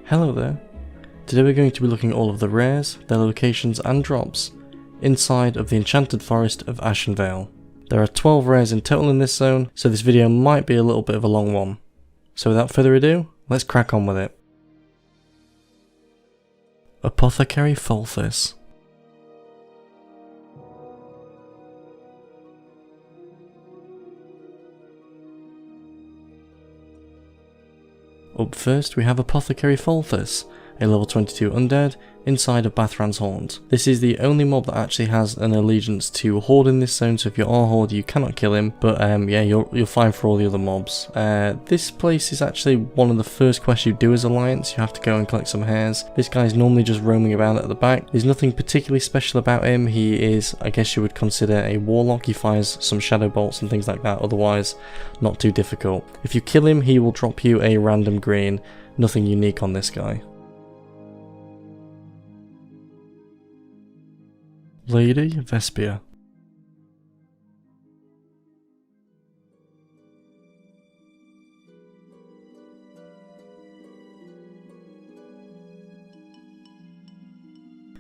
Hello there. Today we're going to be looking at all of the rares, their locations and drops, inside of the enchanted forest of Ashenvale. There are 12 rares in total in this zone, so this video might be a little bit of a long one. So without further ado, let's crack on with it. Apothecary Falthis. Up first we have Apothecary Falthis, a level 22 undead inside of Bathran's Haunt. This is the only mob that actually has an allegiance to Horde in this zone, so if you are Horde you cannot kill him, but yeah, you're fine for all the other mobs. This place is actually one of the first quests you do as Alliance. You have to go and collect some hairs. This guy is normally just roaming around at the back. There's nothing particularly special about him. He is, I guess you would consider, a warlock. He fires some shadow bolts and things like that, otherwise not too difficult. If you kill him he will drop you a random green. Nothing unique on this guy. Lady Vespia.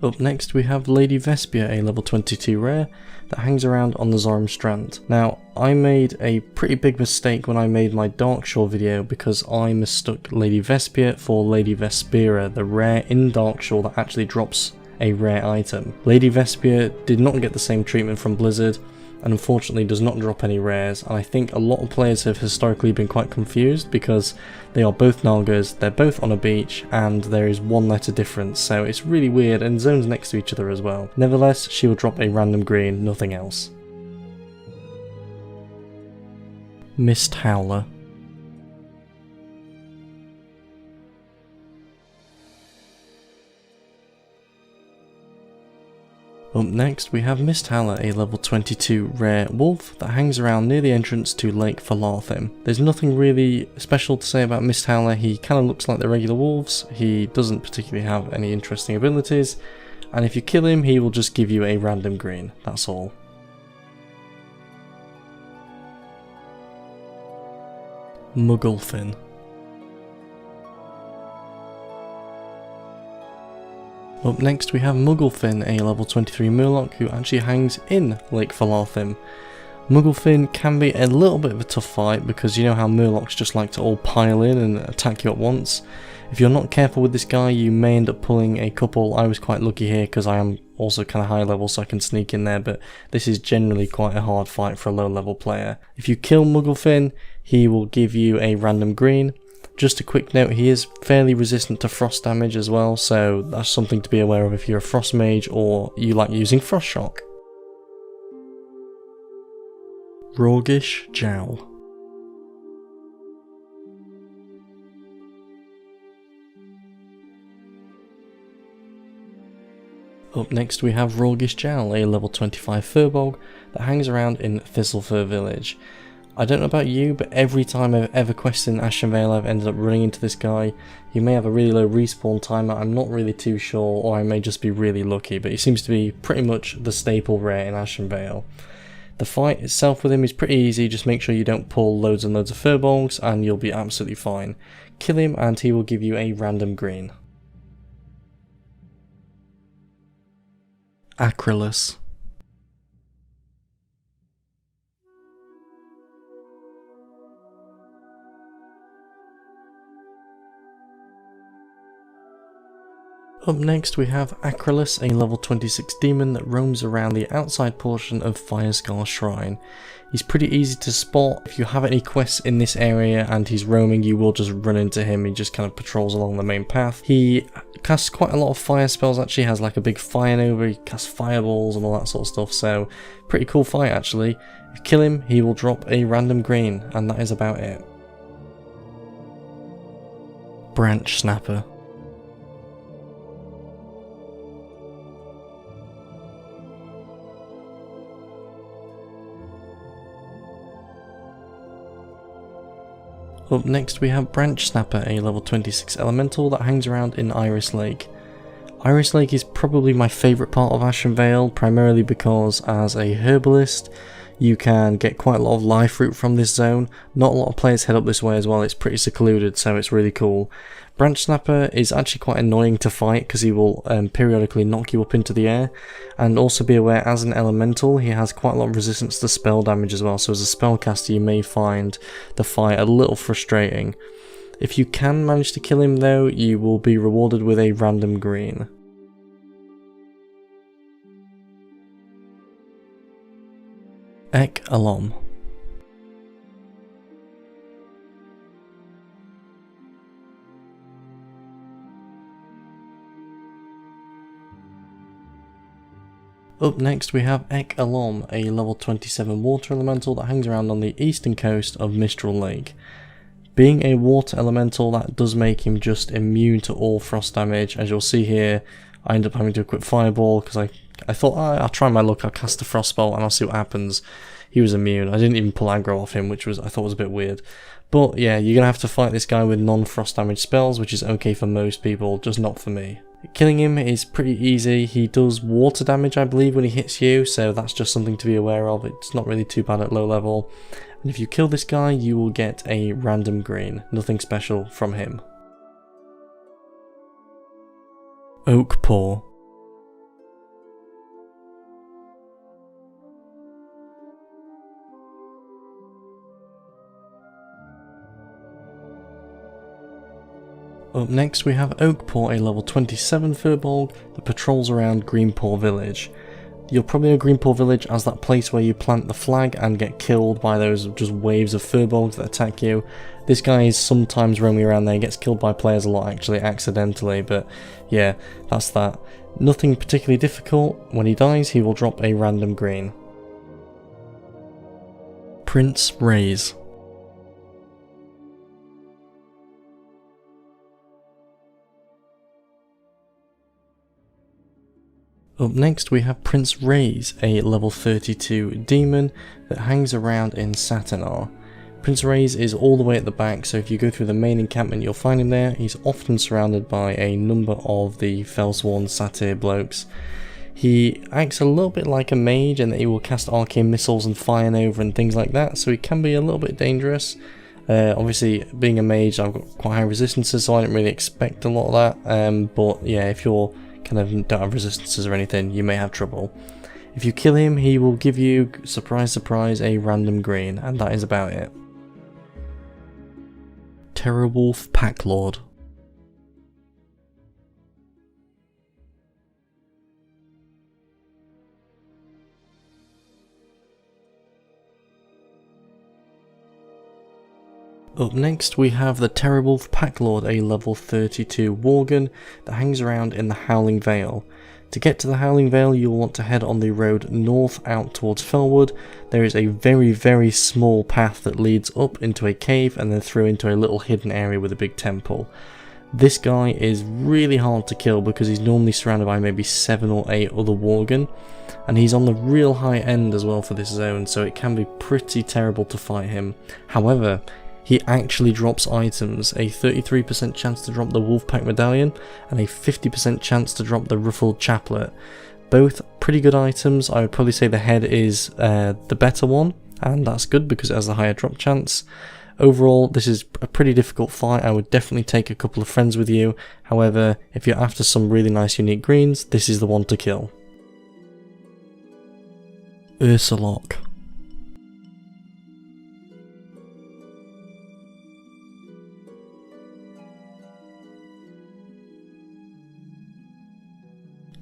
Up next we have Lady Vespia, a level 22 rare that hangs around on the Zoram Strand. Now, I made a pretty big mistake when I made my Darkshore video because I mistook Lady Vespia for Lady Vespira, the rare in Darkshore that actually drops a rare item. Lady Vespia did not get the same treatment from Blizzard and unfortunately does not drop any rares, and I think a lot of players have historically been quite confused because they are both Nalgas, they're both on a beach, and there is one letter difference, so it's really weird, and zones next to each other as well. Nevertheless, she will drop a random green, nothing else. Mist Howler. Up next we have Mist Howler, a level 22 rare wolf that hangs around near the entrance to Lake Falarthim. There's nothing really special to say about Mist Howler. He kind of looks like the regular wolves, he doesn't particularly have any interesting abilities, and if you kill him he will just give you a random green, that's all. Mugglefin. Up next we have Mugglefin, a level 23 Murloc who actually hangs in Lake Falarthim. Mugglefin can be a little bit of a tough fight because you know how Murlocs just like to all pile in and attack you at once. If you're not careful with this guy you may end up pulling a couple. I was quite lucky here because I am also kind of high level so I can sneak in there, but this is generally quite a hard fight for a low level player. If you kill Mugglefin he will give you a random green. Just a quick note, he is fairly resistant to frost damage as well, so that's something to be aware of if you're a frost mage or you like using frost shock. Roguish Jowl. Up next we have Roguish Jowl, a level 25 Furbolg that hangs around in Thistlefur Village. I don't know about you, but every time I've ever quested in Ashenvale I've ended up running into this guy. He may have a really low respawn timer, I'm not really too sure, or I may just be really lucky, but he seems to be pretty much the staple rare in Ashenvale. The fight itself with him is pretty easy, just make sure you don't pull loads and loads of Furbolgs and you'll be absolutely fine. Kill him and he will give you a random green. Acrylus. Up next we have Acrylus, a level 26 demon that roams around the outside portion of Firescar Shrine. He's pretty easy to spot. If you have any quests in this area and he's roaming you will just run into him. He just kind of patrols along the main path. He casts quite a lot of fire spells, actually has like a big fire nova, he casts fireballs and all that sort of stuff, so pretty cool fight actually. If you kill him he will drop a random green and that is about it. Branch Snapper. Up next we have Branch Snapper, a level 26 elemental that hangs around in Iris Lake. Iris Lake is probably my favourite part of Ashenvale, primarily because as a herbalist you can get quite a lot of life fruit from this zone. Not a lot of players head up this way as well, it's pretty secluded, so it's really cool. Branch Snapper is actually quite annoying to fight because he will periodically knock you up into the air, and also be aware as an elemental he has quite a lot of resistance to spell damage as well, so as a spellcaster you may find the fight a little frustrating. If you can manage to kill him though, you will be rewarded with a random green. Ek Alom. Up next we have Ek Alom, a level 27 water elemental that hangs around on the eastern coast of Mistral Lake. Being a water elemental, that does make him just immune to all frost damage. As you'll see here, I end up having to equip Fireball because I thought I'll try my luck, I'll cast a frost spell and I'll see what happens. He was immune. I didn't even pull aggro off him, which I thought was a bit weird. But yeah, you're going to have to fight this guy with non-frost damage spells, which is okay for most people, just not for me. Killing him is pretty easy. He does water damage, I believe, when he hits you, so that's just something to be aware of. It's not really too bad at low level. And if you kill this guy, you will get a random green. Nothing special from him. Oak Paw. Up next we have Oakpaw, a level 27 Furbolg that patrols around Greenpaw Village. You'll probably know Greenpaw Village as that place where you plant the flag and get killed by those just waves of Furbolgs that attack you. This guy is sometimes roaming around there, he gets killed by players a lot actually, accidentally, but yeah, that's that. Nothing particularly difficult. When he dies he will drop a random green. Prince Raise. Up next we have Prince Raise, a level 32 demon that hangs around in Satanar. Prince Raise is all the way at the back, so if you go through the main encampment you'll find him there. He's often surrounded by a number of the Felsworn Satyr blokes. He acts a little bit like a mage in that he will cast arcane missiles and fire nova and things like that, so he can be a little bit dangerous. Obviously being a mage I've got quite high resistances, so I didn't really expect a lot of that, but yeah, if you're kind of don't have resistances or anything, you may have trouble. If you kill him, he will give you, surprise surprise, a random green, and that is about it. Terrorwolf Packlord. Up next we have the Terrorwolf Packlord, a level 32 Worgen that hangs around in the Howling Vale. To get to the Howling Vale you'll want to head on the road north out towards Felwood. There is a very small path that leads up into a cave and then through into a little hidden area with a big temple. This guy is really hard to kill because he's normally surrounded by maybe 7 or 8 other Worgen, and he's on the real high end as well for this zone, so it can be pretty terrible to fight him. However, he actually drops items, a 33% chance to drop the Wolfpack Medallion and a 50% chance to drop the Ruffled Chaplet. Both pretty good items. I would probably say the head is the better one, and that's good because it has a higher drop chance. Overall, this is a pretty difficult fight. I would definitely take a couple of friends with you. However, if you're after some really nice unique greens, this is the one to kill. Ursulok.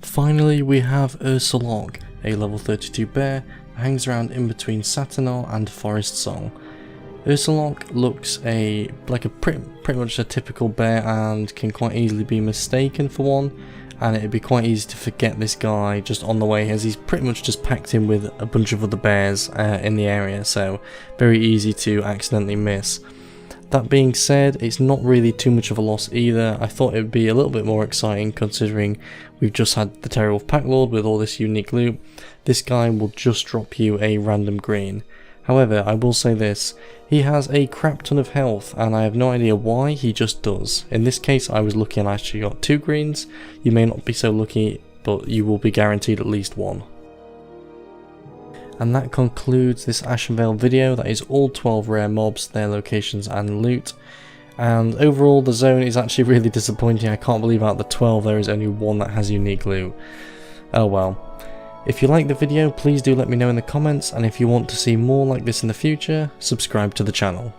Finally we have Ursulok, a level 32 bear that hangs around in between Satanar and Forest Song. Ursulok looks like a pretty much a typical bear and can quite easily be mistaken for one, and it'd be quite easy to forget this guy just on the way as he's pretty much just packed in with a bunch of other bears in the area, so very easy to accidentally miss. That being said, it's not really too much of a loss either. I thought it would be a little bit more exciting considering we've just had the Terrorwolf Packlord with all this unique loot. This guy will just drop you a random green. However, I will say this, he has a crap ton of health and I have no idea why, he just does. In this case I was lucky and I actually got 2 greens. You may not be so lucky, but you will be guaranteed at least 1. And that concludes this Ashenvale video. That is all 12 rare mobs, their locations and loot. And overall the zone is actually really disappointing. I can't believe out of the 12 there is only one that has unique loot. Oh well. If you like the video, please do let me know in the comments, and if you want to see more like this in the future, subscribe to the channel.